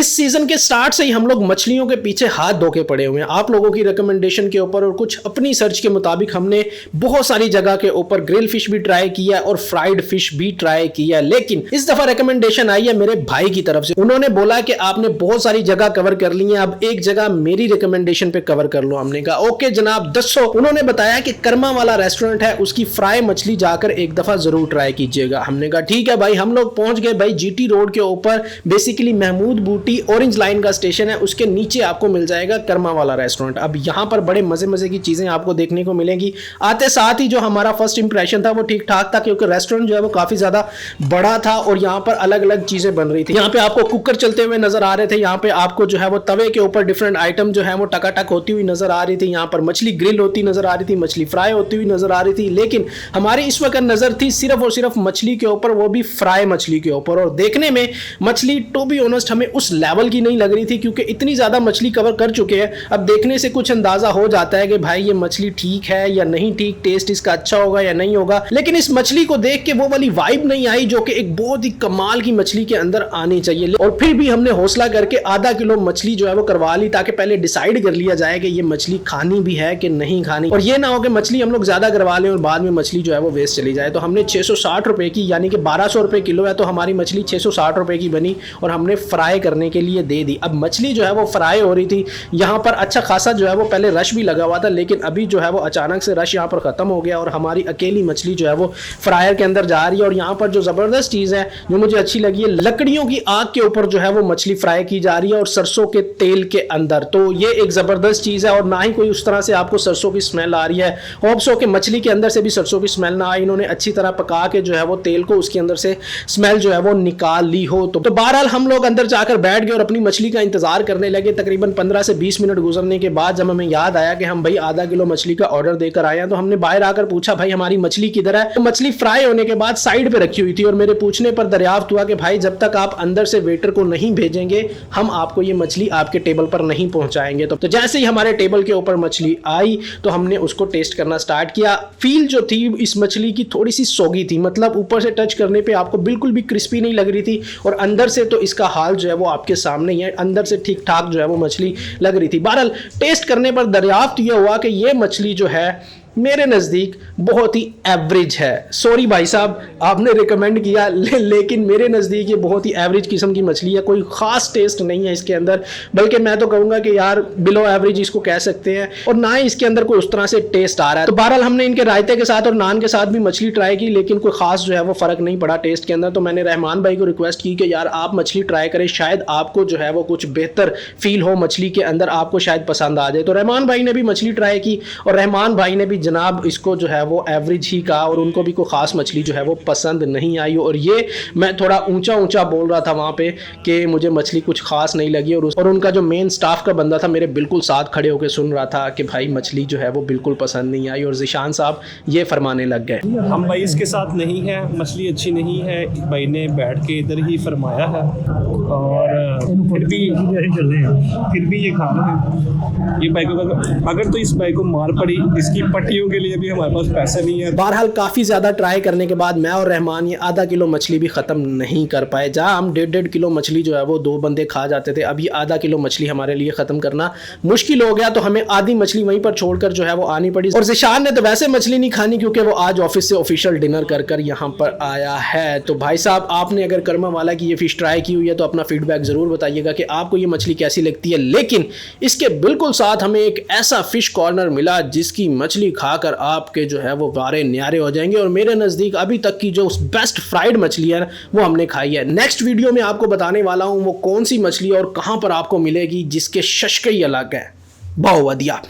इस सीजन के स्टार्ट से ही हम लोग मछलियों के पीछे हाथ धो के पड़े हुए हैं, आप लोगों की रिकमेंडेशन के ऊपर और कुछ अपनी सर्च के मुताबिक हमने बहुत सारी जगह के ऊपर ग्रिल फिश भी ट्राई किया और फ्राइड फिश भी ट्राई किया। लेकिन इस दफा रिकमेंडेशन आई है मेरे भाई की तरफ से। उन्होंने बोला कि आपने बहुत सारी जगह कवर कर ली है, अब एक जगह मेरी रिकमेंडेशन पे कवर कर लो। हमने कहा ओके जनाब दसो। उन्होंने बताया कि कर्मा वाला रेस्टोरेंट है, उसकी फ्राई मछली जाकर एक दफा जरूर ट्राई कीजिएगा। हमने कहा ठीक है भाई। हम लोग पहुंच गए भाई जीटी रोड के ऊपर, बेसिकली महमूद बूटी ऑरेंज लाइन का स्टेशन है, उसके नीचे आपको मिल जाएगा कर्मा वाला रेस्टोरेंट। अब यहाँ पर बड़े मजे मजे की चीजें आपको देखने को मिलेंगी। आते साथ ही जो हमारा फर्स्ट इंप्रेशन था वो ठीक ठाक था, क्योंकि रेस्टोरेंट जो है वो काफी ज्यादा बड़ा था और यहाँ पर अलग अलग चीजें बन रही थी। यहाँ पे आपको कुकर चलते हुए नजर आ रहे थे, यहाँ पे आपको जो है वो तवे के ऊपर डिफरेंट आइटम जो है वो टकाटक होती हुई नजर आ रही थी, यहाँ पर मछली ग्रिल होती नजर आ रही थी, मछली फ्राई होती हुई नजर आ रही थी। लेकिन हमारी इस वक्त नजर थी सिर्फ और सिर्फ मछली के ऊपर, वो भी फ्राई मछली के ऊपर। और देखने में मछली टू बी ऑनेस्ट हमें उस लेवल की नहीं लग रही थी, क्योंकि इतनी ज्यादा मछली कवर कर चुके हैं। अब देखने से कुछ अंदाजा हो जाता है कि भाई ये मछली ठीक है या नहीं ठीक, टेस्ट इसका अच्छा होगा या नहीं होगा। लेकिन इस मछली को देख के वो वाली वाइब नहीं आई जो कि एक बहुत ही कमाल की मछली के अंदर आनी चाहिए। और फिर भी हमने हौसला करके आधा किलो मछली जो है वो करवा ली, ताकि पहले डिसाइड कर लिया जाए कि ये मछली खानी भी है कि नहीं खानी, और ये ना हो कि मछली हम लोग ज्यादा करवा लें और बाद में मछली जो है वो वेस्ट चली जाए। तो हमने 660 रुपए की, यानी कि 1200 रुपए किलो है, तो हमारी मछली 660 रुपए की बनी और हमने फ्राई करने के लिए दे दी। अब मछली जो है वो फ्राई हो रही थी, यहाँ पर अच्छा खासा जो है वो पहले रश भी लगा हुआ था, लेकिन अभी जो है वो अचानक से रश यहाँ पर खत्म हो गया और हमारी अकेली मछली जो है वो फ्रायर के अंदर जा रही है। और यहाँ पर जो जबरदस्त चीज है जो मुझे अच्छी लगी है, लकड़ियों की आग के ऊपर जो है वो मछली फ्राई की जा रही है और सरसों के तेल के अंदर। तो ये एक जबरदस्त चीज है और ना ही कोई उस तरह से आपको सरसों की स्मेल आ रही है। होप्स हो कि मछली के अंदर से भी सरसों की स्मेल ना आए, इन्होंने अच्छी तरह पका के जो है वो तेल को उसके अंदर से स्मेल जो है वो निकाल ली हो। तो बहरहाल हम लोग अंदर जाकर बैठ गए और अपनी मछली का इंतजार करने लगे। तकरीबन 15 से 20 मिनट गुजरने के बाद जब हमें याद आया कि हम भाई आधा किलो मछली का ऑर्डर देकर आए हैं, तो हमने बाहर आकर पूछा भाई हमारी मछली किधर है। तो मछली फ्राई होने के बाद साइड पे रखी हुई थी और मेरे पूछने पर दरियाफ्त हुआ कि भाई जब तक आप अंदर से वेटर को नहीं भेजेंगे हम आपको ये मछली आपके टेबल पर नहीं पहुंचाएंगे। तो जैसे ही हमारे टेबल के ऊपर मछली आई तो हमने उसको टेस्ट करना स्टार्ट किया। फील जो थी इस मछली की थोड़ी सी सोगी थी, मतलब ऊपर से टच करने पे आपको बिल्कुल भी क्रिस्पी नहीं लग रही थी और अंदर से तो इसका हाल जो है वो आपके सामने ही है, अंदर से ठीक ठाक जो है वो मछली लग रही थी। बहरहाल टेस्ट करने पर दरियाफ्त यह हुआ कि ये मछली जो है मेरे नज़दीक बहुत ही एवरेज है। सॉरी भाई साहब आपने रिकमेंड किया, लेकिन मेरे नज़दीक ये बहुत ही एवरेज किस्म की मछली है, कोई ख़ास टेस्ट नहीं है इसके अंदर, बल्कि मैं तो कहूँगा कि यार बिलो एवरेज इसको कह सकते हैं, और ना ही इसके अंदर कोई उस तरह से टेस्ट आ रहा है। तो बहरहाल हमने इनके रायते के साथ और नान के साथ भी मछली ट्राई की, लेकिन कोई ख़ास जो है वो फ़र्क नहीं पड़ा टेस्ट के अंदर। तो मैंने रहमान भाई को रिक्वेस्ट की कि यार आप मछली ट्राई करें, शायद आपको जो है वो कुछ बेहतर फील हो मछली के अंदर, आपको शायद पसंद आ जाए। तो रहमान भाई ने भी मछली ट्राई की और रहमान भाई ने भी जनाब इसको जो है वो एवरेज ही कहा और उनको भी कोई खास मछली जो है वो पसंद नहीं आई। और ये मैं थोड़ा ऊंचा ऊंचा बोल रहा था वहाँ पे कि मुझे मछली कुछ खास नहीं लगी, और उनका जो मेन स्टाफ का बंदा था मेरे बिल्कुल साथ खड़े होकर सुन रहा था कि भाई मछली जो है वो बिल्कुल पसंद नहीं आई। और ज़िशान साहब ये फरमाने लग गए हम भाई इसके साथ नहीं है, मछली अच्छी नहीं है, भाई ने बैठ के इधर ही फरमाया है और फिर भी ये खा रहे हैं। ये भाई को अगर तो इस भाई को मार पड़ी, इसकी पट्टियों के लिए भी हमारे पास पैसे नहीं है। बहरहाल काफ़ी ज़्यादा ट्राई करने के बाद मैं और रहमान ये आधा किलो मछली भी ख़त्म नहीं कर पाए। जहाँ हम 1.5 किलो मछली जो है वो 2 बंदे खा जाते थे, अभी आधा किलो मछली हमारे लिए ख़त्म करना मुश्किल हो गया। तो हमें आधी मछली वहीं पर छोड़कर जो है वो आनी पड़ी। और ज़िशान ने तो वैसे मछली नहीं खानी क्योंकि वो आज ऑफिस से ऑफिशियल डिनर कर यहाँ पर आया है। तो भाई साहब आपने अगर कर्मा वाला की ये फ़िश ट्राई की हुई है तो अपना फीडबैक ज़रूर बताइएगा कि आपको ये मछली कैसी लगती है। लेकिन इसके बिल्कुल साथ हमें एक ऐसा फ़िश कॉर्नर मिला जिसकी मछली खाकर आपके जो है वो वारे न्यारे हो जाएंगे, और मेरे नज़दीक अभी तक की जो बेस्ट फ्राइड मछली है वो हमने खाई है। नेक्स्ट वीडियो में आपको बताने वाला हूँ वो कौन सी मछली और कहाँ पर आपको मिलेगी जिसके शशके ही अलग है। बहुत बढ़िया।